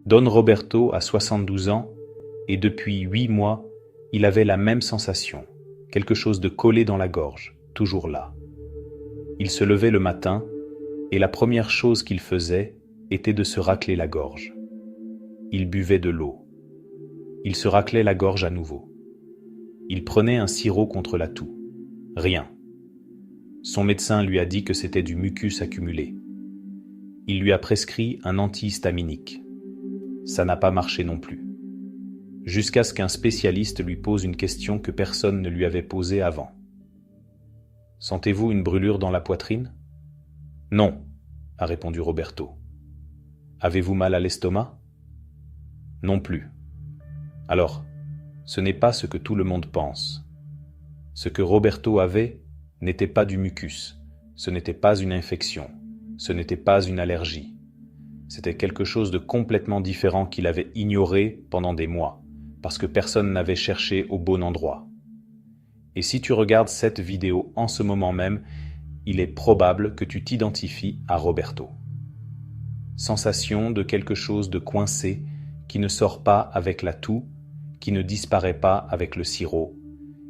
Don Roberto a 72 ans et depuis 8 mois, il avait la même sensation, quelque chose de collé dans la gorge, toujours là. Il se levait le matin et la première chose qu'il faisait était de se racler la gorge. Il buvait de l'eau. Il se raclait la gorge à nouveau. Il prenait un sirop contre la toux. Rien. Son médecin lui a dit que c'était du mucus accumulé. Il lui a prescrit un antihistaminique. Ça n'a pas marché non plus. Jusqu'à ce qu'un spécialiste lui pose une question que personne ne lui avait posée avant. « Sentez-vous une brûlure dans la poitrine ?»« Non, » a répondu Roberto. « Avez-vous mal à l'estomac ?»« Non plus. » Alors, ce n'est pas ce que tout le monde pense. Ce que Roberto avait n'était pas du mucus, ce n'était pas une infection, ce n'était pas une allergie. C'était quelque chose de complètement différent qu'il avait ignoré pendant des mois, parce que personne n'avait cherché au bon endroit. Et si tu regardes cette vidéo en ce moment même, il est probable que tu t'identifies à Roberto. Sensation de quelque chose de coincé qui ne sort pas avec la toux, qui ne disparaît pas avec le sirop,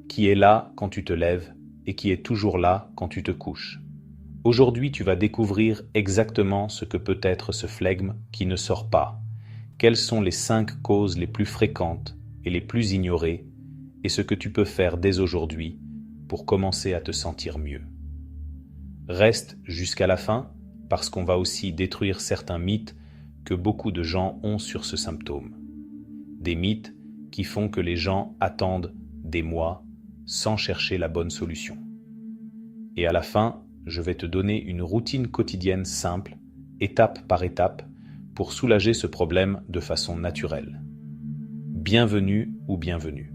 qui est là quand tu te lèves et qui est toujours là quand tu te couches. Aujourd'hui, tu vas découvrir exactement ce que peut être ce flegme qui ne sort pas, quelles sont les 5 causes les plus fréquentes et les plus ignorées, et ce que tu peux faire dès aujourd'hui pour commencer à te sentir mieux. Reste jusqu'à la fin, parce qu'on va aussi détruire certains mythes que beaucoup de gens ont sur ce symptôme. Des mythes qui font que les gens attendent des mois sans chercher la bonne solution. Et à la fin, je vais te donner une routine quotidienne simple, étape par étape, pour soulager ce problème de façon naturelle. Bienvenue ou bienvenue.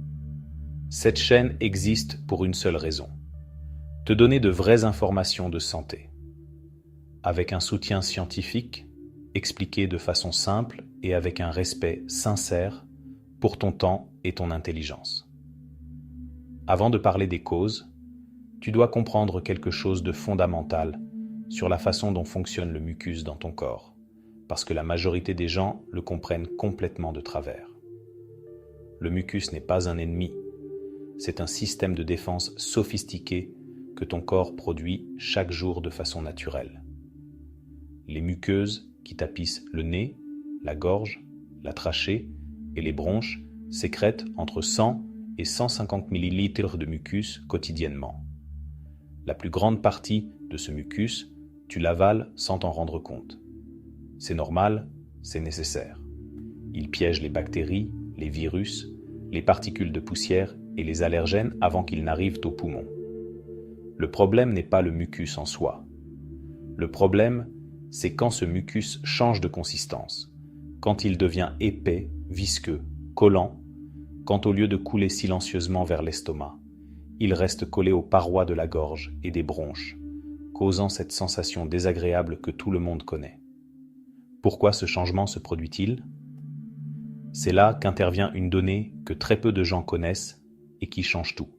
Cette chaîne existe pour une seule raison, te donner de vraies informations de santé. Avec un soutien scientifique, expliqué de façon simple et avec un respect sincère pour ton temps et ton intelligence. Avant de parler des causes, tu dois comprendre quelque chose de fondamental sur la façon dont fonctionne le mucus dans ton corps, parce que la majorité des gens le comprennent complètement de travers. Le mucus n'est pas un ennemi, c'est un système de défense sophistiqué que ton corps produit chaque jour de façon naturelle. Les muqueuses qui tapissent le nez, la gorge, la trachée et les bronches sécrètent entre 100 et 150 ml de mucus quotidiennement. La plus grande partie de ce mucus, tu l'avales sans t'en rendre compte. C'est normal, c'est nécessaire. Il piège les bactéries, les virus, les particules de poussière et les allergènes avant qu'ils n'arrivent aux poumons. Le problème n'est pas le mucus en soi. Le problème, c'est quand ce mucus change de consistance, quand il devient épais, visqueux, collant, quand au lieu de couler silencieusement vers l'estomac, il reste collé aux parois de la gorge et des bronches, causant cette sensation désagréable que tout le monde connaît. Pourquoi ce changement se produit-il ? C'est là qu'intervient une donnée que très peu de gens connaissent et qui change tout.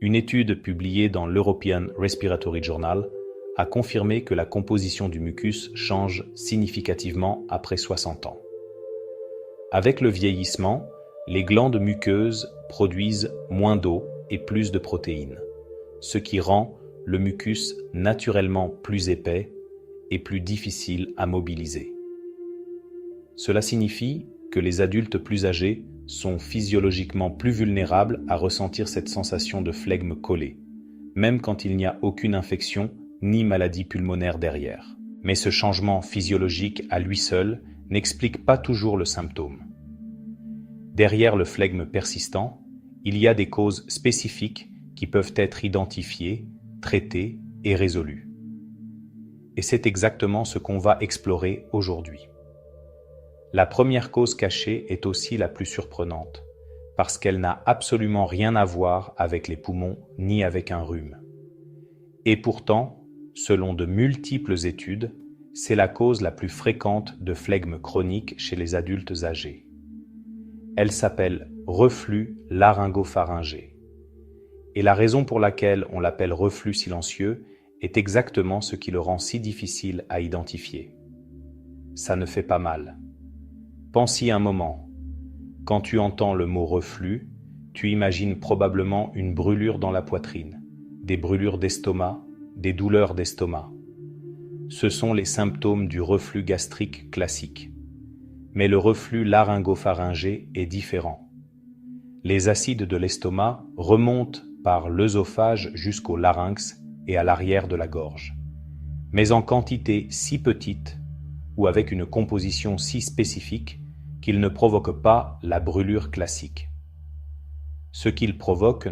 Une étude publiée dans l'European Respiratory Journal a confirmé que la composition du mucus change significativement après 60 ans. Avec le vieillissement, les glandes muqueuses produisent moins d'eau et plus de protéines, ce qui rend le mucus naturellement plus épais et plus difficile à mobiliser. Cela signifie que les adultes plus âgés sont physiologiquement plus vulnérables à ressentir cette sensation de flegme collé, même quand il n'y a aucune infection ni maladie pulmonaire derrière. Mais ce changement physiologique à lui seul n'explique pas toujours le symptôme. Derrière le flegme persistant, il y a des causes spécifiques qui peuvent être identifiées, traitées et résolues. Et c'est exactement ce qu'on va explorer aujourd'hui. La première cause cachée est aussi la plus surprenante, parce qu'elle n'a absolument rien à voir avec les poumons ni avec un rhume. Et pourtant, selon de multiples études, c'est la cause la plus fréquente de flegme chronique chez les adultes âgés. Elle s'appelle reflux laryngopharyngé. Et la raison pour laquelle on l'appelle reflux silencieux est exactement ce qui le rend si difficile à identifier. Ça ne fait pas mal. Pense-y un moment. Quand tu entends le mot reflux, tu imagines probablement une brûlure dans la poitrine, des brûlures d'estomac, des douleurs d'estomac. Ce sont les symptômes du reflux gastrique classique. Mais le reflux laryngopharyngé est différent. Les acides de l'estomac remontent par l'œsophage jusqu'au larynx et à l'arrière de la gorge, mais en quantité si petite ou avec une composition si spécifique qu'ils ne provoquent pas la brûlure classique. Ce qu'ils provoquent,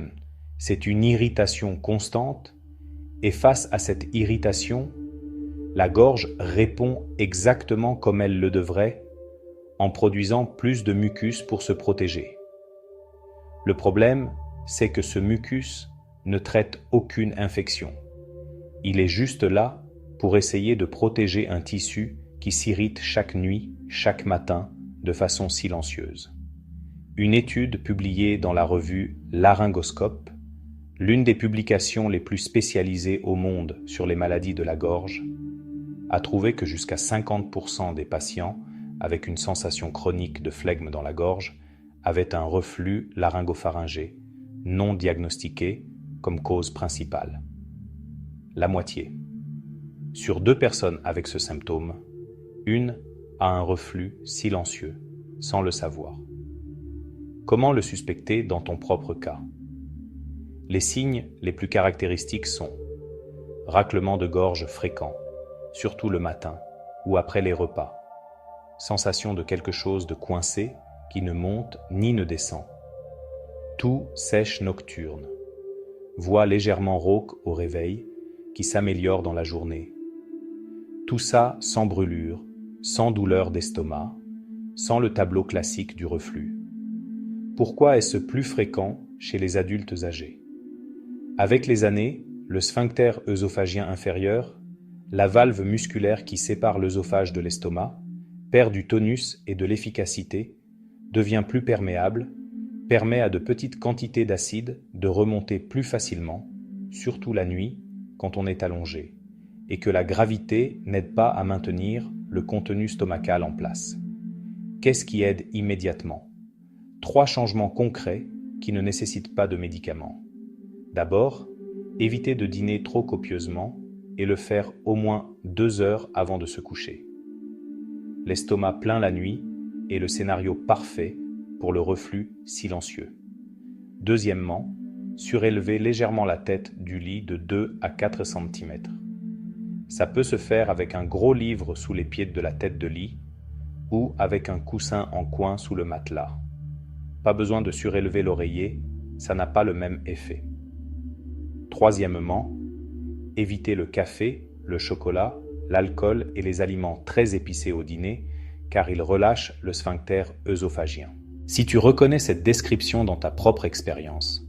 c'est une irritation constante, et face à cette irritation, la gorge répond exactement comme elle le devrait, en produisant plus de mucus pour se protéger. Le problème, c'est que ce mucus ne traite aucune infection. Il est juste là pour essayer de protéger un tissu qui s'irrite chaque nuit, chaque matin, de façon silencieuse. Une étude publiée dans la revue Laryngoscope, l'une des publications les plus spécialisées au monde sur les maladies de la gorge, a trouvé que jusqu'à 50% des patients avec une sensation chronique de flegme dans la gorge avaient un reflux laryngopharyngé non diagnostiqué comme cause principale. La moitié. Sur 2 personnes avec ce symptôme, une a un reflux silencieux, sans le savoir. Comment le suspecter dans ton propre cas? Les signes les plus caractéristiques sont raclement de gorge fréquent, surtout le matin ou après les repas, sensation de quelque chose de coincé qui ne monte ni ne descend, toux sèche nocturne, voix légèrement rauque au réveil qui s'améliore dans la journée. Tout ça sans brûlure, sans douleur d'estomac, sans le tableau classique du reflux. Pourquoi est-ce plus fréquent chez les adultes âgés? Avec les années, le sphincter œsophagien inférieur, la valve musculaire qui sépare l'œsophage de l'estomac, perd du tonus et de l'efficacité, devient plus perméable, permet à de petites quantités d'acide de remonter plus facilement, surtout la nuit, quand on est allongé, et que la gravité n'aide pas à maintenir le contenu stomacal en place. Qu'est-ce qui aide immédiatement? 3 changements concrets qui ne nécessitent pas de médicaments. D'abord, éviter de dîner trop copieusement et le faire au moins 2 heures avant de se coucher. L'estomac plein la nuit est le scénario parfait pour le reflux silencieux. Deuxièmement, surélever légèrement la tête du lit de 2 à 4 cm. Ça peut se faire avec un gros livre sous les pieds de la tête de lit ou avec un coussin en coin sous le matelas. Pas besoin de surélever l'oreiller, ça n'a pas le même effet. Troisièmement, éviter le café, le chocolat, l'alcool et les aliments très épicés au dîner, car ils relâchent le sphincter œsophagien. Si tu reconnais cette description dans ta propre expérience,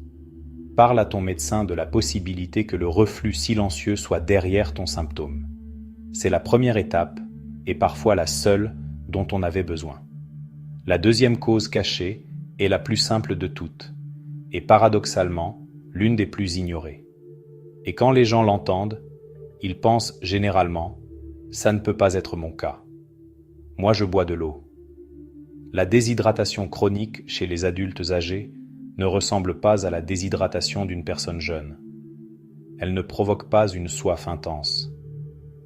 parle à ton médecin de la possibilité que le reflux silencieux soit derrière ton symptôme. C'est la première étape, et parfois la seule, dont on avait besoin. La deuxième cause cachée est la plus simple de toutes, et paradoxalement, l'une des plus ignorées. Et quand les gens l'entendent, ils pensent généralement « ça ne peut pas être mon cas. Moi je bois de l'eau ». La déshydratation chronique chez les adultes âgés ne ressemble pas à la déshydratation d'une personne jeune. Elle ne provoque pas une soif intense.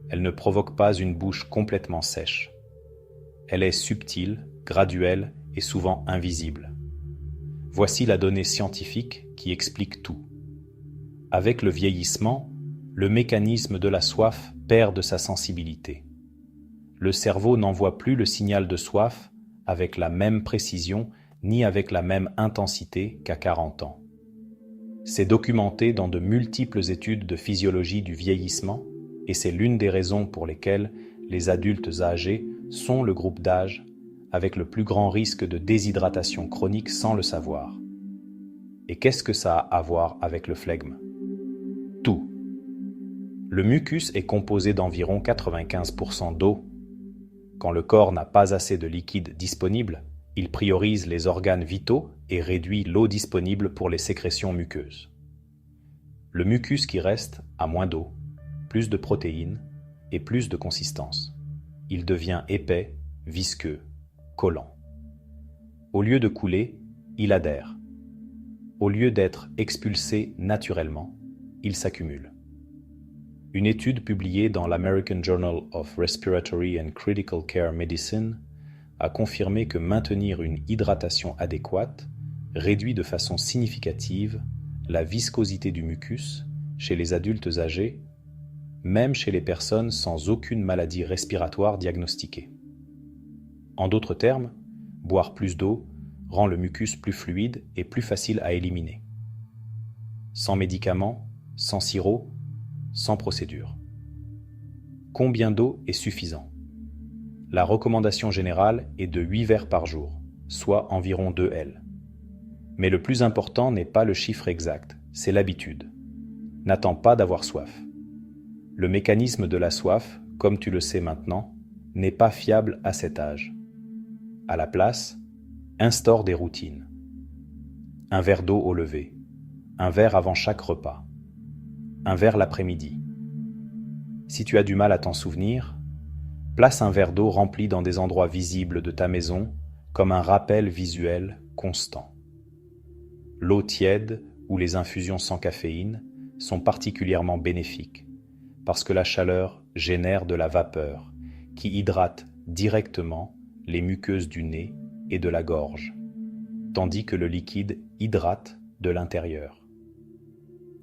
Elle ne provoque pas une bouche complètement sèche. Elle est subtile, graduelle et souvent invisible. Voici la donnée scientifique qui explique tout. Avec le vieillissement, le mécanisme de la soif perd de sa sensibilité. Le cerveau n'envoie plus le signal de soif avec la même précision ni avec la même intensité qu'à 40 ans. C'est documenté dans de multiples études de physiologie du vieillissement et c'est l'une des raisons pour lesquelles les adultes âgés sont le groupe d'âge avec le plus grand risque de déshydratation chronique sans le savoir. Et qu'est-ce que ça a à voir avec le flegme? Tout. Le mucus est composé d'environ 95% d'eau. Quand le corps n'a pas assez de liquide disponible, il priorise les organes vitaux et réduit l'eau disponible pour les sécrétions muqueuses. Le mucus qui reste a moins d'eau, plus de protéines et plus de consistance. Il devient épais, visqueux, collant. Au lieu de couler, il adhère. Au lieu d'être expulsé naturellement, il s'accumule. Une étude publiée dans l'American Journal of Respiratory and Critical Care Medicine a confirmé que maintenir une hydratation adéquate réduit de façon significative la viscosité du mucus chez les adultes âgés, même chez les personnes sans aucune maladie respiratoire diagnostiquée. En d'autres termes, boire plus d'eau rend le mucus plus fluide et plus facile à éliminer. Sans médicaments, sans sirop, sans procédure. Combien d'eau est suffisant? La recommandation générale est de 8 verres par jour, soit environ 2 L. Mais le plus important n'est pas le chiffre exact, c'est l'habitude. N'attends pas d'avoir soif. Le mécanisme de la soif, comme tu le sais maintenant, n'est pas fiable à cet âge. À la place, instaure des routines. Un verre d'eau au lever, un verre avant chaque repas, un verre l'après-midi. Si tu as du mal à t'en souvenir, place un verre d'eau rempli dans des endroits visibles de ta maison comme un rappel visuel constant. L'eau tiède ou les infusions sans caféine sont particulièrement bénéfiques parce que la chaleur génère de la vapeur qui hydrate directement les muqueuses du nez et de la gorge, tandis que le liquide hydrate de l'intérieur.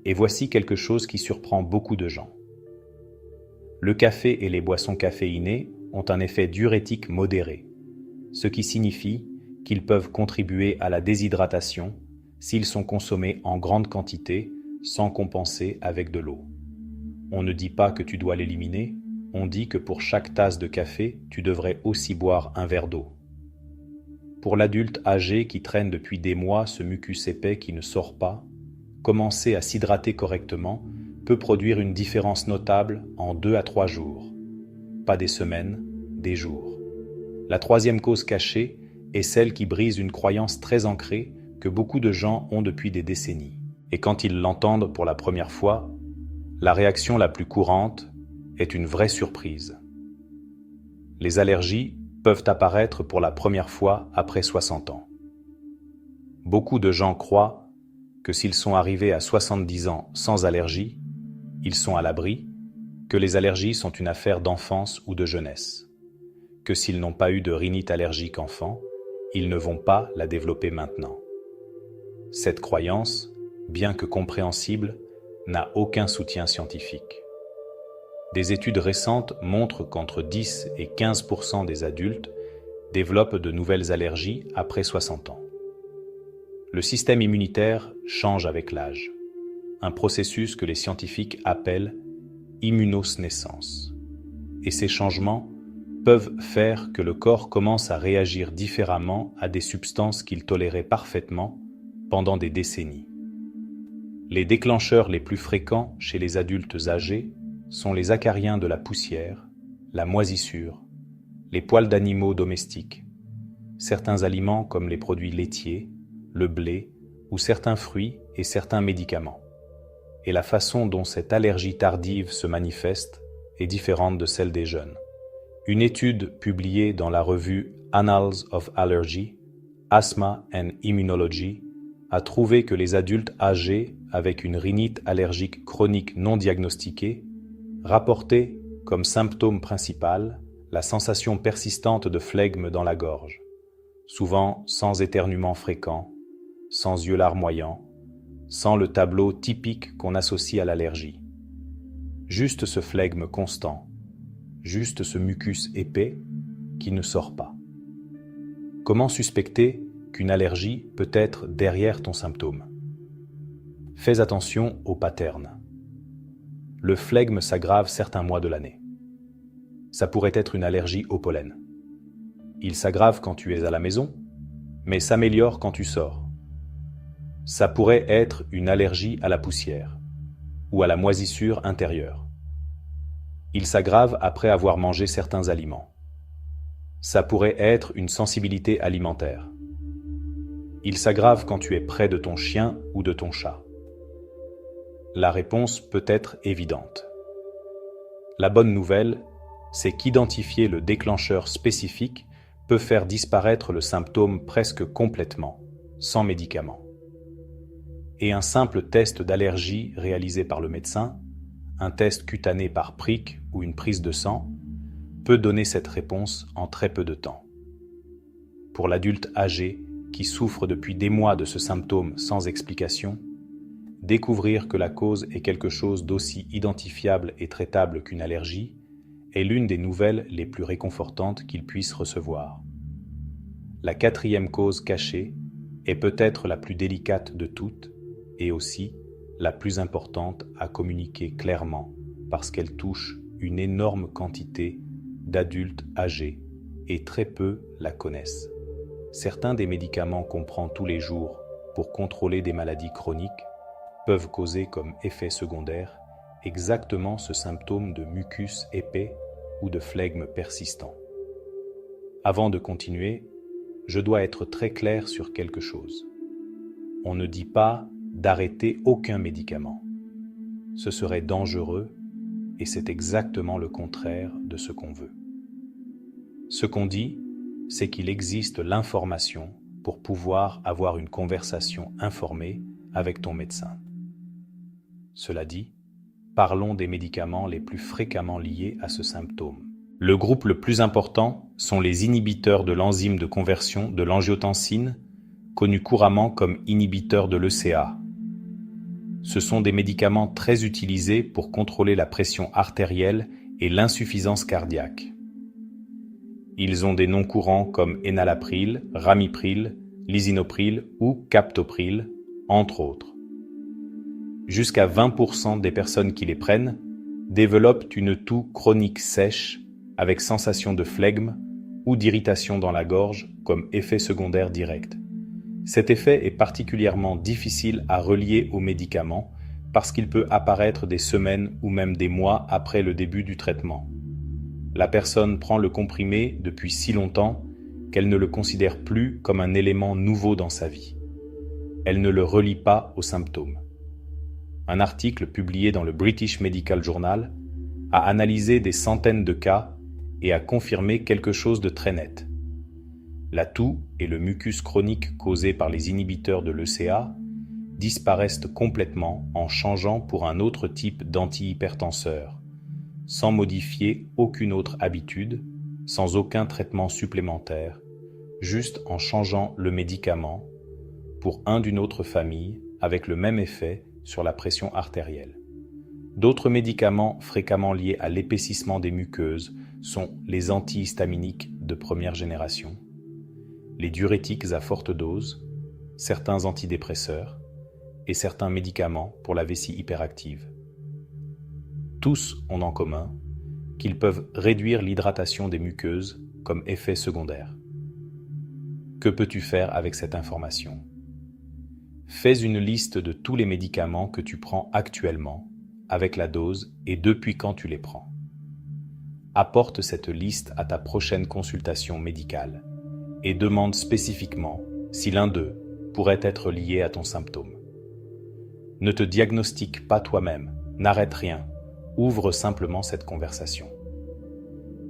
Et voici quelque chose qui surprend beaucoup de gens. Le café et les boissons caféinées ont un effet diurétique modéré, ce qui signifie qu'ils peuvent contribuer à la déshydratation s'ils sont consommés en grande quantité sans compenser avec de l'eau. On ne dit pas que tu dois l'éliminer, on dit que pour chaque tasse de café, tu devrais aussi boire un verre d'eau. Pour l'adulte âgé qui traîne depuis des mois ce mucus épais qui ne sort pas, commencer à s'hydrater correctement peut produire une différence notable en 2 à 3 jours. Pas des semaines, des jours. La troisième cause cachée est celle qui brise une croyance très ancrée que beaucoup de gens ont depuis des décennies. Et quand ils l'entendent pour la première fois, la réaction la plus courante est une vraie surprise. Les allergies peuvent apparaître pour la première fois après 60 ans. Beaucoup de gens croient que s'ils sont arrivés à 70 ans sans allergie, ils sont à l'abri, que les allergies sont une affaire d'enfance ou de jeunesse, que s'ils n'ont pas eu de rhinite allergique enfant, ils ne vont pas la développer maintenant. Cette croyance, bien que compréhensible, n'a aucun soutien scientifique. Des études récentes montrent qu'entre 10 et 15% des adultes développent de nouvelles allergies après 60 ans. Le système immunitaire change avec l'âge, un processus que les scientifiques appellent immunosénescence. Et ces changements peuvent faire que le corps commence à réagir différemment à des substances qu'il tolérait parfaitement pendant des décennies. Les déclencheurs les plus fréquents chez les adultes âgés sont les acariens de la poussière, la moisissure, les poils d'animaux domestiques, certains aliments comme les produits laitiers, le blé ou certains fruits et certains médicaments. Et la façon dont cette allergie tardive se manifeste est différente de celle des jeunes. Une étude publiée dans la revue Annals of Allergy, Asthma and Immunology a trouvé que les adultes âgés avec une rhinite allergique chronique non diagnostiquée rapportaient comme symptôme principal la sensation persistante de flegme dans la gorge, souvent sans éternuement fréquent, sans yeux larmoyants, sans le tableau typique qu'on associe à l'allergie. Juste ce flegme constant, juste ce mucus épais qui ne sort pas. Comment suspecter qu'une allergie peut être derrière ton symptôme? Fais attention aux patterns. Le flegme s'aggrave certains mois de l'année. Ça pourrait être une allergie au pollen. Il s'aggrave quand tu es à la maison, mais s'améliore quand tu sors. Ça pourrait être une allergie à la poussière ou à la moisissure intérieure. Il s'aggrave après avoir mangé certains aliments. Ça pourrait être une sensibilité alimentaire. Il s'aggrave quand tu es près de ton chien ou de ton chat. La réponse peut être évidente. La bonne nouvelle, c'est qu'identifier le déclencheur spécifique peut faire disparaître le symptôme presque complètement, sans médicament. Et un simple test d'allergie réalisé par le médecin, un test cutané par prick ou une prise de sang, peut donner cette réponse en très peu de temps. Pour l'adulte âgé qui souffre depuis des mois de ce symptôme sans explication, découvrir que la cause est quelque chose d'aussi identifiable et traitable qu'une allergie est l'une des nouvelles les plus réconfortantes qu'il puisse recevoir. La quatrième cause cachée est peut-être la plus délicate de toutes et aussi la plus importante à communiquer clairement parce qu'elle touche une énorme quantité d'adultes âgés et très peu la connaissent. Certains des médicaments qu'on prend tous les jours pour contrôler des maladies chroniques peuvent causer comme effet secondaire exactement ce symptôme de mucus épais ou de flegme persistant. Avant de continuer, je dois être très clair sur quelque chose. On ne dit pas d'arrêter aucun médicament. Ce serait dangereux et c'est exactement le contraire de ce qu'on veut. Ce qu'on dit, c'est qu'il existe l'information pour pouvoir avoir une conversation informée avec ton médecin. Cela dit, parlons des médicaments les plus fréquemment liés à ce symptôme. Le groupe le plus important sont les inhibiteurs de l'enzyme de conversion de l'angiotensine, connus couramment comme inhibiteurs de l'ECA. Ce sont des médicaments très utilisés pour contrôler la pression artérielle et l'insuffisance cardiaque. Ils ont des noms courants comme enalapril, ramipril, lisinopril ou captopril, entre autres. Jusqu'à 20% des personnes qui les prennent développent une toux chronique sèche avec sensation de flegme ou d'irritation dans la gorge comme effet secondaire direct. Cet effet est particulièrement difficile à relier aux médicaments parce qu'il peut apparaître des semaines ou même des mois après le début du traitement. La personne prend le comprimé depuis si longtemps qu'elle ne le considère plus comme un élément nouveau dans sa vie. Elle ne le relie pas aux symptômes. Un article publié dans le British Medical Journal a analysé des centaines de cas et a confirmé quelque chose de très net. La toux et le mucus chronique causés par les inhibiteurs de l'ECA disparaissent complètement en changeant pour un autre type d'antihypertenseur, sans modifier aucune autre habitude, sans aucun traitement supplémentaire, juste en changeant le médicament pour un d'une autre famille avec le même effet sur la pression artérielle. D'autres médicaments fréquemment liés à l'épaississement des muqueuses sont les antihistaminiques de première génération, les diurétiques à forte dose, certains antidépresseurs et certains médicaments pour la vessie hyperactive. Tous ont en commun qu'ils peuvent réduire l'hydratation des muqueuses comme effet secondaire. Que peux-tu faire avec cette information ? Fais une liste de tous les médicaments que tu prends actuellement, avec la dose et depuis quand tu les prends. Apporte cette liste à ta prochaine consultation médicale et demande spécifiquement si l'un d'eux pourrait être lié à ton symptôme. Ne te diagnostique pas toi-même, n'arrête rien, ouvre simplement cette conversation.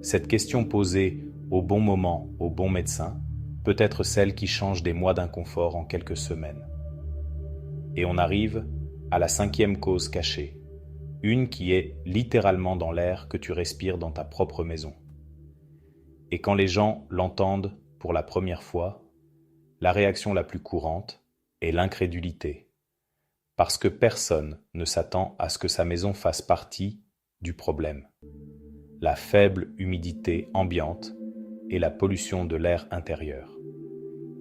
Cette question posée au bon moment au bon médecin peut être celle qui change des mois d'inconfort en quelques semaines. Et on arrive à la 5e cause cachée, une qui est littéralement dans l'air que tu respires dans ta propre maison. Et quand les gens l'entendent pour la première fois, la réaction la plus courante est l'incrédulité, parce que personne ne s'attend à ce que sa maison fasse partie du problème. La faible humidité ambiante et la pollution de l'air intérieur.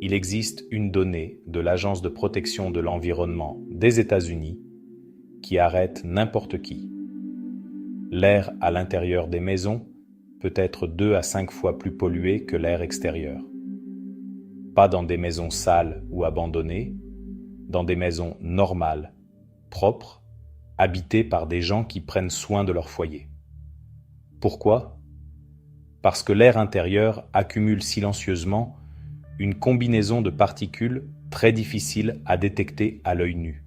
Il existe une donnée de l'Agence de protection de l'environnement des États-Unis qui arrête n'importe qui. L'air à l'intérieur des maisons peut être 2 à 5 fois plus pollué que l'air extérieur. Pas dans des maisons sales ou abandonnées, dans des maisons normales, propres, habitées par des gens qui prennent soin de leur foyer. Pourquoi ? Parce que l'air intérieur accumule silencieusement une combinaison de particules très difficiles à détecter à l'œil nu.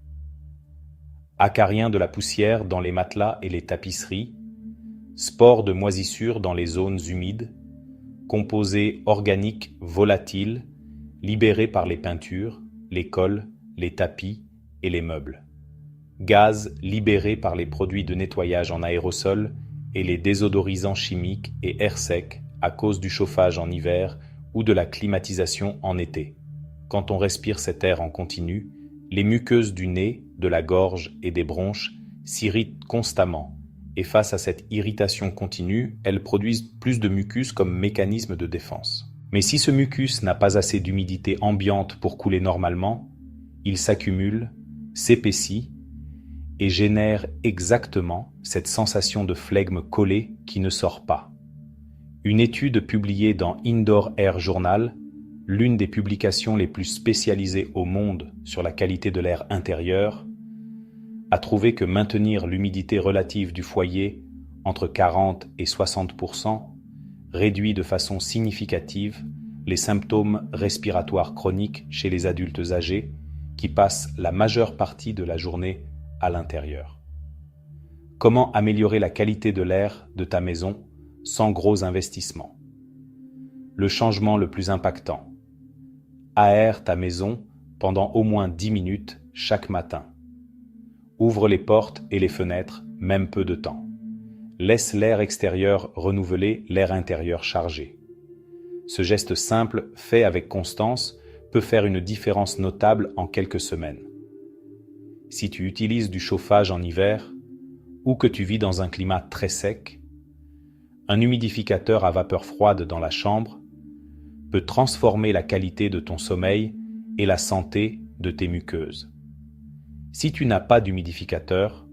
Acariens de la poussière dans les matelas et les tapisseries, spores de moisissures dans les zones humides, composés organiques volatiles libérés par les peintures, les cols, les tapis et les meubles. Gaz libérés par les produits de nettoyage en aérosol et les désodorisants chimiques et air sec à cause du chauffage en hiver ou de la climatisation en été. Quand on respire cet air en continu, les muqueuses du nez, de la gorge et des bronches s'irritent constamment et face à cette irritation continue, elles produisent plus de mucus comme mécanisme de défense. Mais si ce mucus n'a pas assez d'humidité ambiante pour couler normalement, il s'accumule, s'épaissit et génère exactement cette sensation de flegme collé qui ne sort pas. Une étude publiée dans Indoor Air Journal, l'une des publications les plus spécialisées au monde sur la qualité de l'air intérieur, a trouvé que maintenir l'humidité relative du foyer entre 40 et 60% réduit de façon significative les symptômes respiratoires chroniques chez les adultes âgés qui passent la majeure partie de la journée à l'intérieur. Comment améliorer la qualité de l'air de ta maison sans gros investissements? Le changement le plus impactant. Aère ta maison pendant au moins 10 minutes chaque matin. Ouvre les portes et les fenêtres, même peu de temps. Laisse l'air extérieur renouveler l'air intérieur chargé. Ce geste simple, fait avec constance, peut faire une différence notable en quelques semaines. Si tu utilises du chauffage en hiver, ou que tu vis dans un climat très sec, un humidificateur à vapeur froide dans la chambre peut transformer la qualité de ton sommeil et la santé de tes muqueuses. Si tu n'as pas d'humidificateur,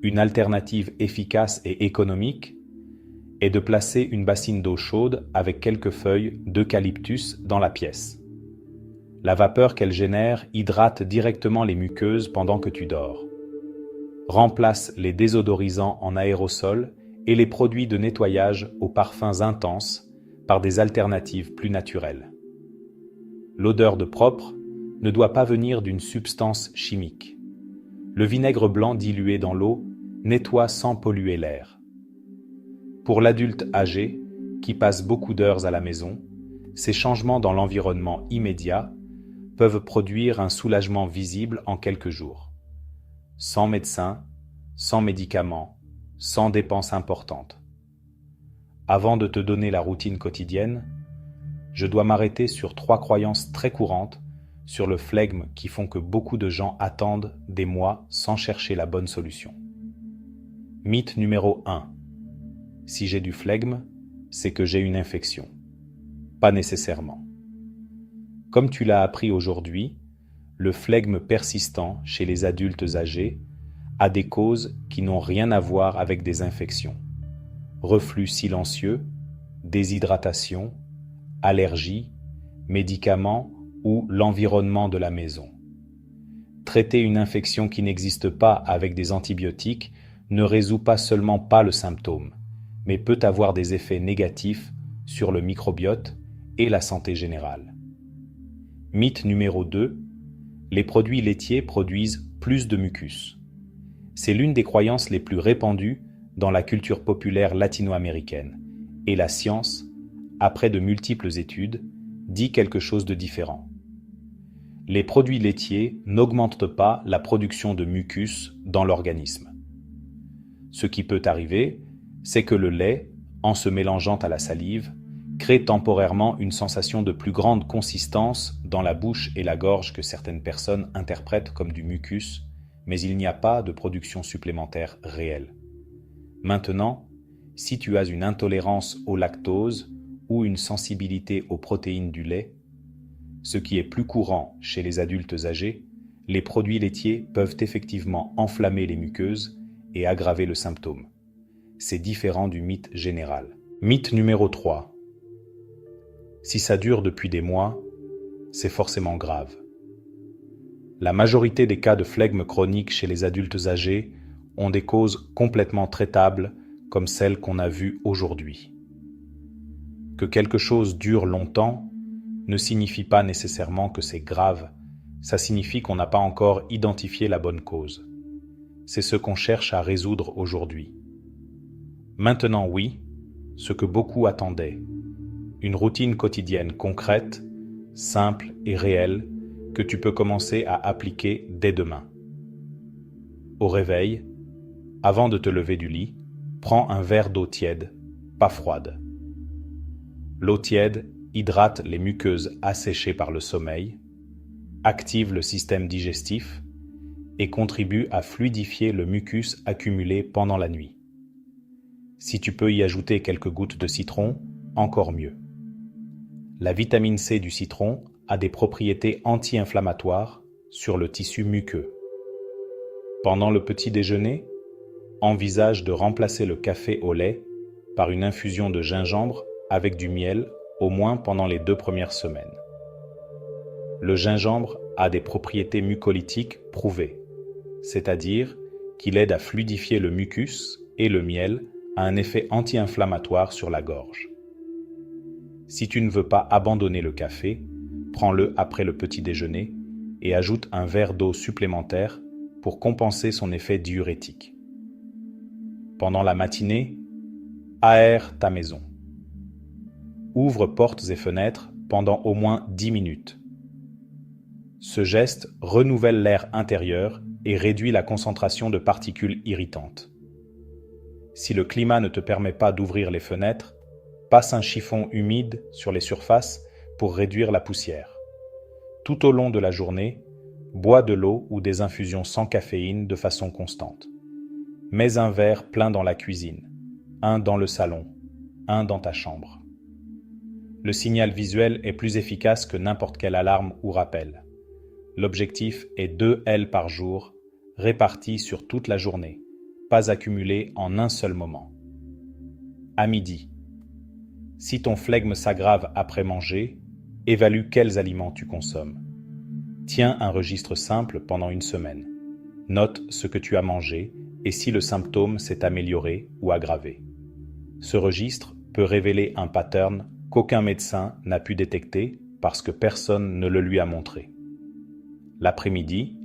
une alternative efficace et économique est de placer une bassine d'eau chaude avec quelques feuilles d'eucalyptus dans la pièce. La vapeur qu'elle génère hydrate directement les muqueuses pendant que tu dors. Remplace les désodorisants en aérosol et les produits de nettoyage aux parfums intenses par des alternatives plus naturelles. L'odeur de propre ne doit pas venir d'une substance chimique. Le vinaigre blanc dilué dans l'eau nettoie sans polluer l'air. Pour l'adulte âgé, qui passe beaucoup d'heures à la maison, ces changements dans l'environnement immédiat peuvent produire un soulagement visible en quelques jours. Sans médecin, sans médicaments, sans dépenses importantes. Avant de te donner la routine quotidienne, je dois m'arrêter sur 3 croyances très courantes sur le flegme qui font que beaucoup de gens attendent des mois sans chercher la bonne solution. Mythe numéro 1. Si j'ai du flegme, c'est que j'ai une infection. Pas nécessairement. Comme tu l'as appris aujourd'hui, le flegme persistant chez les adultes âgés a des causes qui n'ont rien à voir avec des infections. Reflux silencieux, déshydratation, allergies, médicaments ou l'environnement de la maison. Traiter une infection qui n'existe pas avec des antibiotiques ne résout pas seulement pas le symptôme, mais peut avoir des effets négatifs sur le microbiote et la santé générale. Mythe numéro 2. Les produits laitiers produisent plus de mucus. C'est l'une des croyances les plus répandues dans la culture populaire latino-américaine, et la science, après de multiples études, dit quelque chose de différent. Les produits laitiers n'augmentent pas la production de mucus dans l'organisme. Ce qui peut arriver, c'est que le lait, en se mélangeant à la salive, crée temporairement une sensation de plus grande consistance dans la bouche et la gorge que certaines personnes interprètent comme du mucus, mais il n'y a pas de production supplémentaire réelle. Maintenant, si tu as une intolérance au lactose ou une sensibilité aux protéines du lait, ce qui est plus courant chez les adultes âgés, les produits laitiers peuvent effectivement enflammer les muqueuses et aggraver le symptôme. C'est différent du mythe général. Mythe numéro 3. Si ça dure depuis des mois, c'est forcément grave. La majorité des cas de flegme chronique chez les adultes âgés ont des causes complètement traitables comme celles qu'on a vues aujourd'hui. Que quelque chose dure longtemps ne signifie pas nécessairement que c'est grave, ça signifie qu'on n'a pas encore identifié la bonne cause. C'est ce qu'on cherche à résoudre aujourd'hui. Maintenant oui, ce que beaucoup attendaient, Une routine quotidienne concrète, simple et réelle que tu peux commencer à appliquer dès demain. Au réveil, avant de te lever du lit, prends un verre d'eau tiède, pas froide. L'eau tiède hydrate les muqueuses asséchées par le sommeil, active le système digestif et contribue à fluidifier le mucus accumulé pendant la nuit. Si tu peux y ajouter quelques gouttes de citron, encore mieux. La vitamine C du citron a des propriétés anti-inflammatoires sur le tissu muqueux. Pendant le petit déjeuner, envisage de remplacer le café au lait par une infusion de gingembre avec du miel, au moins pendant les 2 premières semaines. Le gingembre a des propriétés mucolytiques prouvées, c'est-à-dire qu'il aide à fluidifier le mucus et le miel a un effet anti-inflammatoire sur la gorge. Si tu ne veux pas abandonner le café, prends-le après le petit déjeuner et ajoute un verre d'eau supplémentaire pour compenser son effet diurétique. Pendant la matinée, aère ta maison. Ouvre portes et fenêtres pendant au moins 10 minutes. Ce geste renouvelle l'air intérieur et réduit la concentration de particules irritantes. Si le climat ne te permet pas d'ouvrir les fenêtres, passe un chiffon humide sur les surfaces pour réduire la poussière. Tout au long de la journée, bois de l'eau ou des infusions sans caféine de façon constante. Mets un verre plein dans la cuisine, un dans le salon, un dans ta chambre. Le signal visuel est plus efficace que n'importe quelle alarme ou rappel. L'objectif est 2 L par jour, répartis sur toute la journée, pas accumulés en un seul moment. À midi. Si ton flegme s'aggrave après manger, évalue quels aliments tu consommes. Tiens un registre simple pendant une semaine. Note ce que tu as mangé et si le symptôme s'est amélioré ou aggravé. Ce registre peut révéler un pattern qu'aucun médecin n'a pu détecter parce que personne ne le lui a montré. L'après-midi,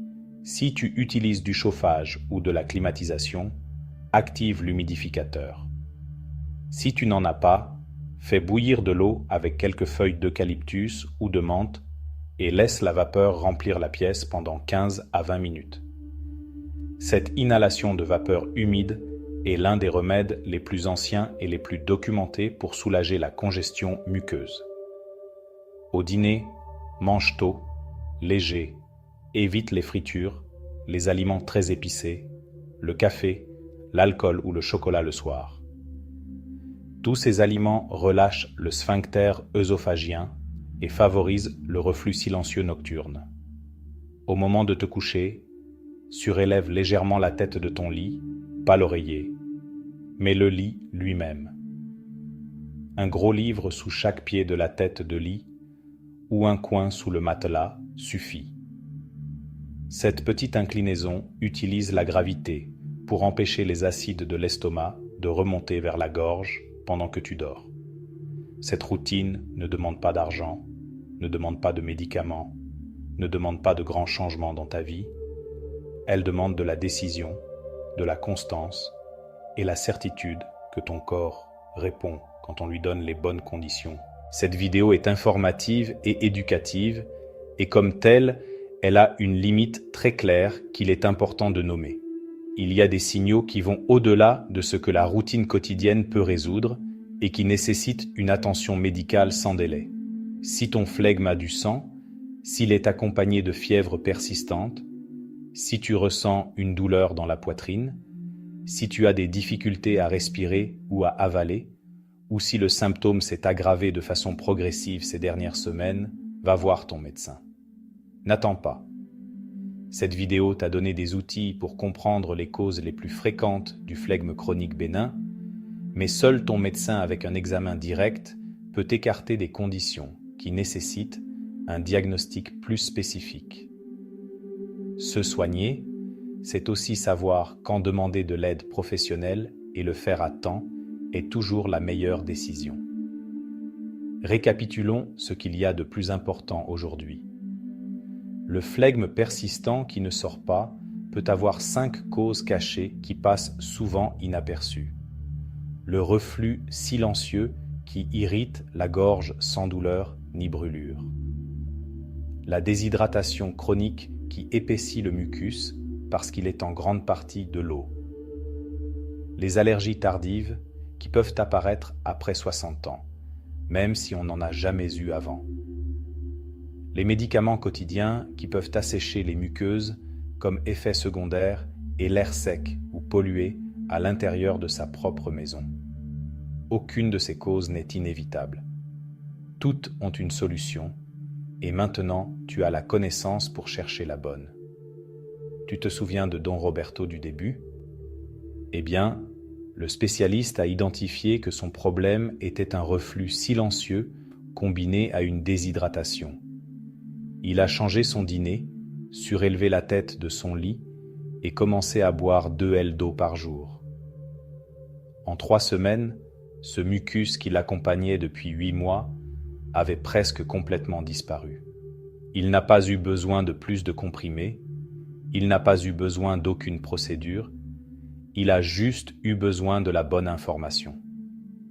si tu utilises du chauffage ou de la climatisation, active l'humidificateur. Si tu n'en as pas, fais bouillir de l'eau avec quelques feuilles d'eucalyptus ou de menthe et laisse la vapeur remplir la pièce pendant 15 à 20 minutes. Cette inhalation de vapeur humide est l'un des remèdes les plus anciens et les plus documentés pour soulager la congestion muqueuse. Au dîner, mange tôt, léger, évite les fritures, les aliments très épicés, le café, l'alcool ou le chocolat le soir. Tous ces aliments relâchent le sphincter œsophagien et favorisent le reflux silencieux nocturne. Au moment de te coucher, surélève légèrement la tête de ton lit, pas l'oreiller, mais le lit lui-même. Un gros livre sous chaque pied de la tête de lit ou un coin sous le matelas suffit. Cette petite inclinaison utilise la gravité pour empêcher les acides de l'estomac de remonter vers la gorge pendant que tu dors. Cette routine ne demande pas d'argent, ne demande pas de médicaments, ne demande pas de grands changements dans ta vie. Elle demande de la décision, de la constance et la certitude que ton corps répond quand on lui donne les bonnes conditions. Cette vidéo est informative et éducative et comme telle, elle a une limite très claire qu'il est important de nommer. Il y a des signaux qui vont au-delà de ce que la routine quotidienne peut résoudre et qui nécessitent une attention médicale sans délai. Si ton flegme a du sang, s'il est accompagné de fièvre persistante, si tu ressens une douleur dans la poitrine, si tu as des difficultés à respirer ou à avaler, ou si le symptôme s'est aggravé de façon progressive ces dernières semaines, va voir ton médecin. N'attends pas. Cette vidéo t'a donné des outils pour comprendre les causes les plus fréquentes du flegme chronique bénin, mais seul ton médecin avec un examen direct peut écarter des conditions qui nécessitent un diagnostic plus spécifique. Se soigner, c'est aussi savoir quand demander de l'aide professionnelle et le faire à temps est toujours la meilleure décision. Récapitulons ce qu'il y a de plus important aujourd'hui. Le flegme persistant qui ne sort pas peut avoir 5 causes cachées qui passent souvent inaperçues. Le reflux silencieux qui irrite la gorge sans douleur ni brûlure. La déshydratation chronique qui épaissit le mucus parce qu'il est en grande partie de l'eau. Les allergies tardives qui peuvent apparaître après 60 ans, même si on n'en a jamais eu avant. Les médicaments quotidiens qui peuvent assécher les muqueuses comme effet secondaire et l'air sec ou pollué à l'intérieur de sa propre maison. Aucune de ces causes n'est inévitable. Toutes ont une solution et maintenant tu as la connaissance pour chercher la bonne. Tu te souviens de Don Roberto du début? Eh bien, le spécialiste a identifié que son problème était un reflux silencieux combiné à une déshydratation. Il a changé son dîner, surélevé la tête de son lit et commencé à boire 2 L d'eau par jour. En 3 semaines, ce mucus qui l'accompagnait depuis 8 mois avait presque complètement disparu. Il n'a pas eu besoin de plus de comprimés, il n'a pas eu besoin d'aucune procédure, il a juste eu besoin de la bonne information.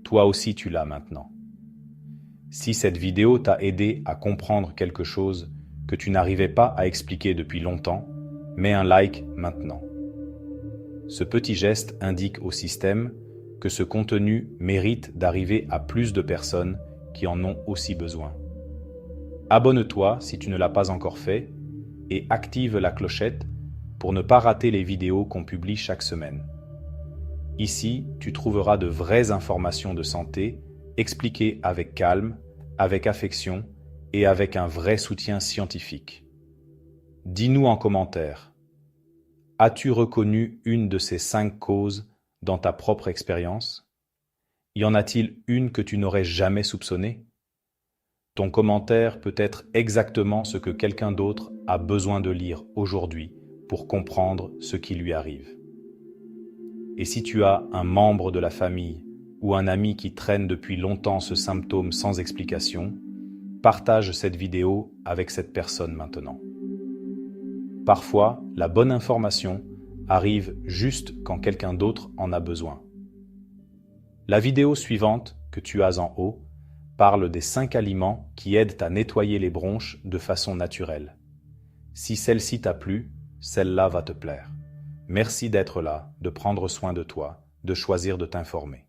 Toi aussi tu l'as maintenant. Si cette vidéo t'a aidé à comprendre quelque chose que tu n'arrivais pas à expliquer depuis longtemps, mets un like maintenant. Ce petit geste indique au système que ce contenu mérite d'arriver à plus de personnes qui en ont aussi besoin. Abonne-toi si tu ne l'as pas encore fait et active la clochette pour ne pas rater les vidéos qu'on publie chaque semaine. Ici, tu trouveras de vraies informations de santé expliquées avec calme, avec affection et avec un vrai soutien scientifique. Dis-nous en commentaire, as-tu reconnu une de ces 5 causes dans ta propre expérience? Y en a-t-il une que tu n'aurais jamais soupçonnée? Ton commentaire peut être exactement ce que quelqu'un d'autre a besoin de lire aujourd'hui pour comprendre ce qui lui arrive. Et si tu as un membre de la famille ou un ami qui traîne depuis longtemps ce symptôme sans explication, partage cette vidéo avec cette personne maintenant. Parfois, la bonne information arrive juste quand quelqu'un d'autre en a besoin. La vidéo suivante, que tu as en haut, parle des 5 aliments qui aident à nettoyer les bronches de façon naturelle. Si celle-ci t'a plu, celle-là va te plaire. Merci d'être là, de prendre soin de toi, de choisir de t'informer.